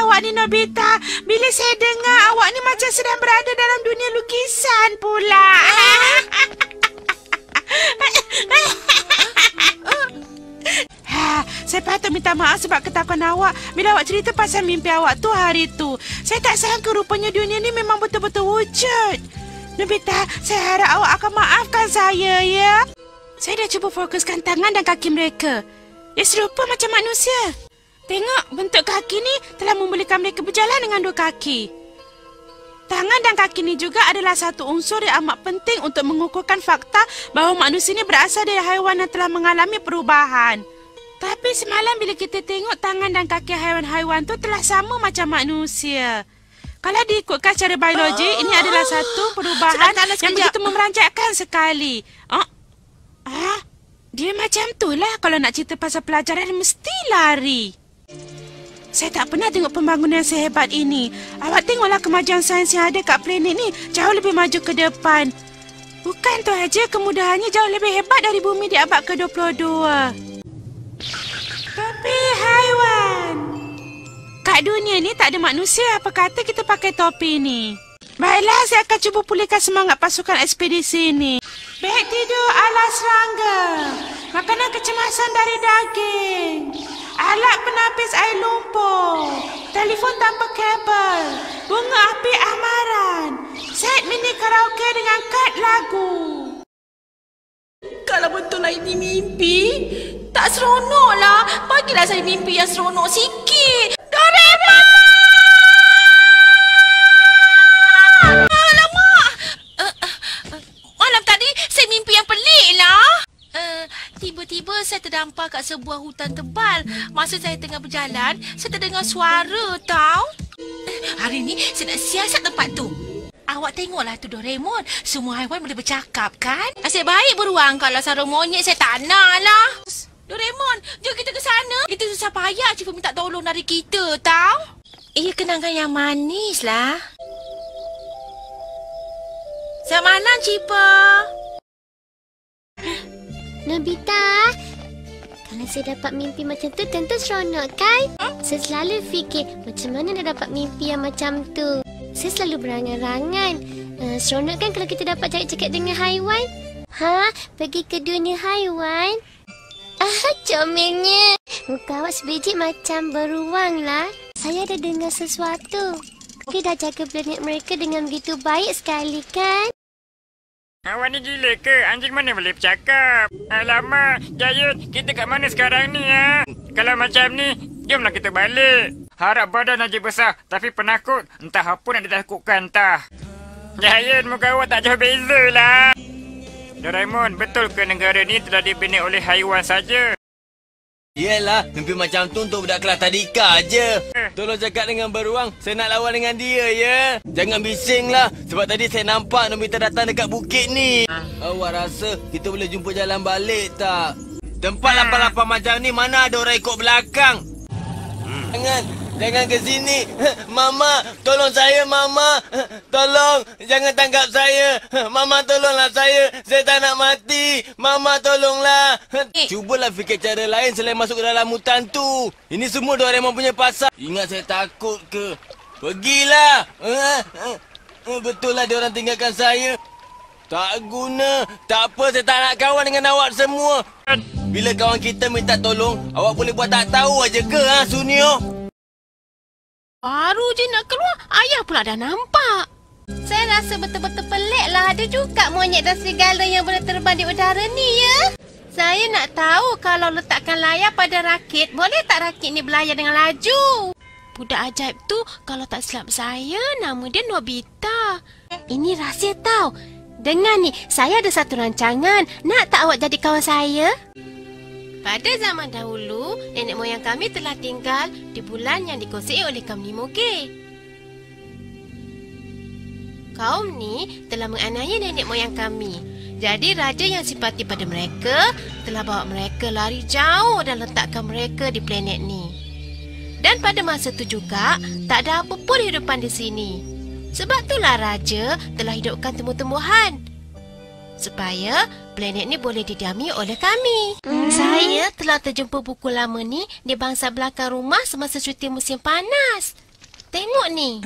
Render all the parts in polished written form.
awak ni, Nobita. Bila saya dengar awak ni macam sedang berada dalam dunia lukisan pula. Saya patut minta maaf sebab ketakuan awak bila awak cerita pasal mimpi awak tu hari tu. Saya tak sangka rupanya dunia ni memang betul-betul wujud. Nobita, saya harap awak akan maafkan saya, ya? Saya dah cuba fokuskan tangan dan kaki mereka. Dia serupa macam manusia. Tengok, bentuk kaki ni telah membolehkan mereka berjalan dengan dua kaki. Tangan dan kaki ni juga adalah satu unsur yang amat penting untuk mengukuhkan fakta bahawa manusia ni berasal dari haiwan yang telah mengalami perubahan. Tapi semalam bila kita tengok tangan dan kaki haiwan-haiwan tu telah sama macam manusia. Kalau diikutkan secara biologi, ini adalah satu perubahan yang begitu memeranjatkan sekali. Dia macam tu lah kalau nak cerita pasal pelajaran mesti lari. Saya tak pernah tengok pembangunan yang sehebat ini. Awak tengoklah kemajuan sains yang ada kat planet ni jauh lebih maju ke depan. Bukan tu aja, kemudahannya jauh lebih hebat dari bumi di abad ke-22. Topi haiwan. Kat dunia ni tak ada manusia apa kata kita pakai topi ni. Baiklah, saya akan cuba pulihkan semangat pasukan ekspedisi ni. Beg tidur ala serangga. Makanan kecemasan dari daging. Alat penapis air lumpur. Telefon tanpa kabel. Bunga api amaran. Set mini karaoke dengan kad lagu. Kalau betul lah ini mimpi, tak seronok lah. Bagilah saya mimpi yang seronok sikit. Doraemon! Alamak! Malam tadi saya mimpi yang pelik lah. Tiba-tiba saya terdampar kat sebuah hutan tebal. Masa saya tengah berjalan, saya terdengar suara tau. Hari ni saya nak siasat tempat tu. Awak tengoklah tu Doraemon. Semua haiwan boleh bercakap kan? Asyik baik beruang. Kalau sarung monyet saya tak nak lah. Doraemon, jom kita ke sana. Itu susah payah Cipa minta tolong dari kita tau. Ia kenangan yang manis lah. Selamat malam Cipa. Nobita, kalau saya dapat mimpi macam tu tentu seronok kan? Saya selalu fikir macam mana nak dapat mimpi yang macam tu. Saya selalu berangan-angan. Seronok kan kalau kita dapat cakap dengan haiwan? Pergi ke dunia haiwan? Comelnya. Muka awak sebiji macam beruang lah. Saya ada dengar sesuatu. Dia dah jaga planet mereka dengan begitu baik sekali kan? Awak ni gila ke? Anjing mana boleh bercakap? Alamak, Jayun, kita kat mana sekarang ni ya? Kalau macam ni, jomlah kita balik. Harap badan aja besar, tapi penakut. Entah apa nak ditakutkan entah. Jayun, muka awak tak jauh beza lah. Doraemon, betul ke negara ni telah dibina oleh haiwan saja? Yelah, mimpi macam tu untuk budak kelas tadika je. Tolong cakap dengan beruang, saya nak lawan dengan dia ya. Jangan bising lah, sebab tadi saya nampak Nobita datang dekat bukit ni. Awak rasa kita boleh jumpa jalan balik tak? Tempat lapar-lapar macam ni mana ada orang ikut belakang? Jangan ke sini. Mama, tolong saya Mama. Tolong, jangan tangkap saya. Mama tolonglah saya. Saya tak nak mati. Mama tolonglah. Cubalah fikir cara lain selain masuk ke dalam hutan tu. Ini semua Doraemon punya pasal. Ingat saya takut ke? Pergilah. Betul lah dia orang tinggalkan saya. Tak guna. Tak apa, saya tak nak kawan dengan awak semua. Bila kawan kita minta tolong, awak boleh buat tak tahu aja ke Sunio? Baru je nak keluar, ayah pula dah nampak. Saya rasa betul-betul pelik lah. Ada juga monyet dan serigala yang boleh terbang di udara ni ya. Saya nak tahu kalau letakkan layar pada rakit, boleh tak rakit ni berlayar dengan laju? Budak ajaib tu kalau tak silap saya, nama dia Nobita. Ini rahsia tau. Dengar ni, saya ada satu rancangan. Nak tak awak jadi kawan saya? Pada zaman dahulu, nenek moyang kami telah tinggal di bulan yang dikuasai oleh kaum Nimoge. Kaum ni telah menganiaya nenek moyang kami. Jadi raja yang simpati pada mereka telah bawa mereka lari jauh dan letakkan mereka di planet ni. Dan pada masa itu juga, tak ada apa pun hidupan di sini. Sebab itulah raja telah hidupkan tumbuh-tumbuhan supaya planet ni boleh didiami oleh kami. Saya telah terjumpa buku lama ni di bangsa belakang rumah semasa cuti musim panas. tengok ni.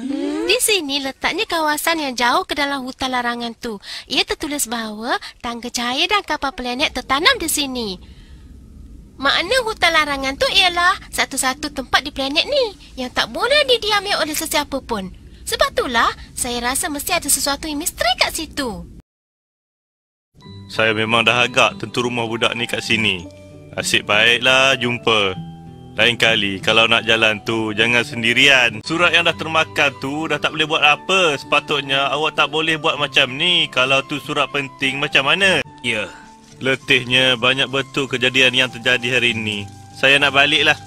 Di sini letaknya kawasan yang jauh ke dalam hutan larangan tu. Ia tertulis bahawa tangga cahaya dan kapal planet tertanam di sini. Makna hutan larangan tu ialah satu-satu tempat di planet ni yang tak boleh didiami oleh sesiapa pun. Sebab itulah saya rasa mesti ada sesuatu yang misteri kat situ. Saya memang dah agak tentu rumah budak ni kat sini. Asyik baiklah jumpa. Lain kali kalau nak jalan tu jangan sendirian. Surat yang dah termakan tu dah tak boleh buat apa. Sepatutnya awak tak boleh buat macam ni. Kalau tu surat penting macam mana? Ya. Letihnya banyak betul kejadian yang terjadi hari ini. Saya nak balik lah.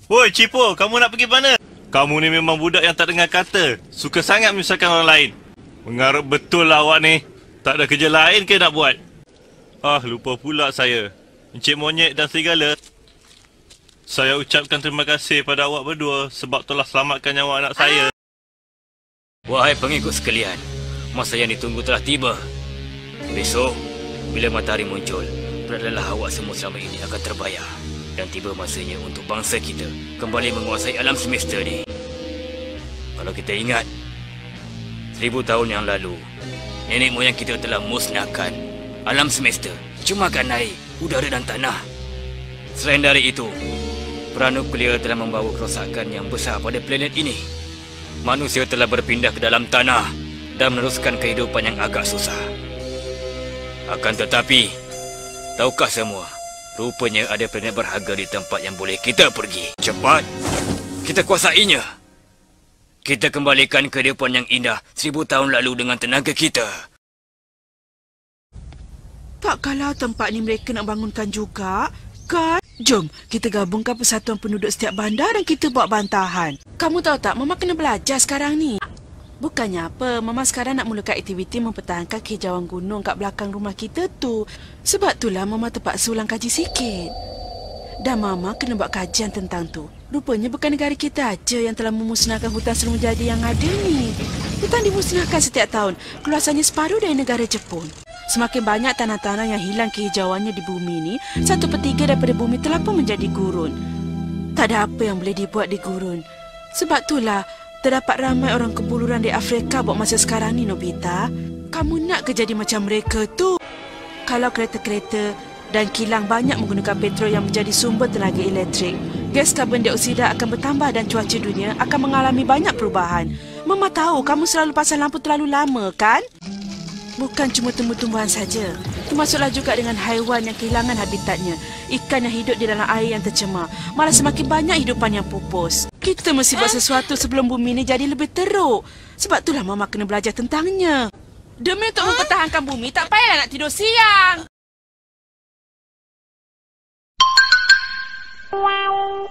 Woi Cipo, kamu nak pergi mana? Kamu ni memang budak yang tak dengar kata. Suka sangat menyusahkan orang lain. Mengarut betul lah awak ni. Tak ada kerja lain ke nak buat? Ah, lupa pula saya. Encik Monyet dan Serigala. Saya ucapkan terima kasih pada awak berdua sebab telah selamatkan nyawa anak saya. Wahai pengikut sekalian, masa yang ditunggu telah tiba. Besok, bila matahari muncul, peradalah awak semua selama ini akan terbayar. Dan tiba masanya untuk bangsa kita kembali menguasai alam semesta ni. Kalau kita ingat, 1000 tahun yang lalu, nenek moyang kita telah musnahkan alam semesta, cemakan air, udara dan tanah. Selain dari itu, perang nuklear telah membawa kerosakan yang besar pada planet ini. Manusia telah berpindah ke dalam tanah dan meneruskan kehidupan yang agak susah. Akan tetapi, tahukah semua, rupanya ada planet berharga di tempat yang boleh kita pergi. Cepat, kita kuasainya. Kita kembalikan kehidupan yang indah 1000 tahun lalu dengan tenaga kita. Tak kalau tempat ni mereka nak bangunkan juga, kan? Jom, kita gabungkan persatuan penduduk setiap bandar dan kita buat bantahan. Kamu tahu tak, Mama kena belajar sekarang ni. Bukannya apa, Mama sekarang nak mulakan aktiviti mempertahankan kehijauan gunung kat belakang rumah kita tu. Sebab itulah Mama terpaksa ulang kaji sikit. Dan Mama kena buat kajian tentang tu. Rupanya bukan negara kita aja yang telah memusnahkan hutan serum jadi yang ada ni. Hutan dimusnahkan setiap tahun, keluasannya separuh dari negara Jepun. Semakin banyak tanah-tanah yang hilang kehijauannya di bumi ni, 1/3 daripada bumi telah pun menjadi gurun. Tak ada apa yang boleh dibuat di gurun. Sebab itulah terdapat ramai orang kebuluran di Afrika buat masa sekarang ni, Nobita. Kamu nak ke jadi macam mereka tu? Kalau kereta-kereta dan kilang banyak menggunakan petrol yang menjadi sumber tenaga elektrik, gas karbon dioksida akan bertambah dan cuaca dunia akan mengalami banyak perubahan. Mama tahu kamu selalu pasang lampu terlalu lama, kan? Bukan cuma tumbuh-tumbuhan saja. Termasuklah juga dengan haiwan yang kehilangan habitatnya. Ikan yang hidup di dalam air yang tercemar. Malah semakin banyak hidupan yang pupus. Kita mesti buat sesuatu sebelum bumi ni jadi lebih teruk. Sebab itulah Mama kena belajar tentangnya. Demi untuk mempertahankan bumi, tak payahlah nak tidur siang. Wow.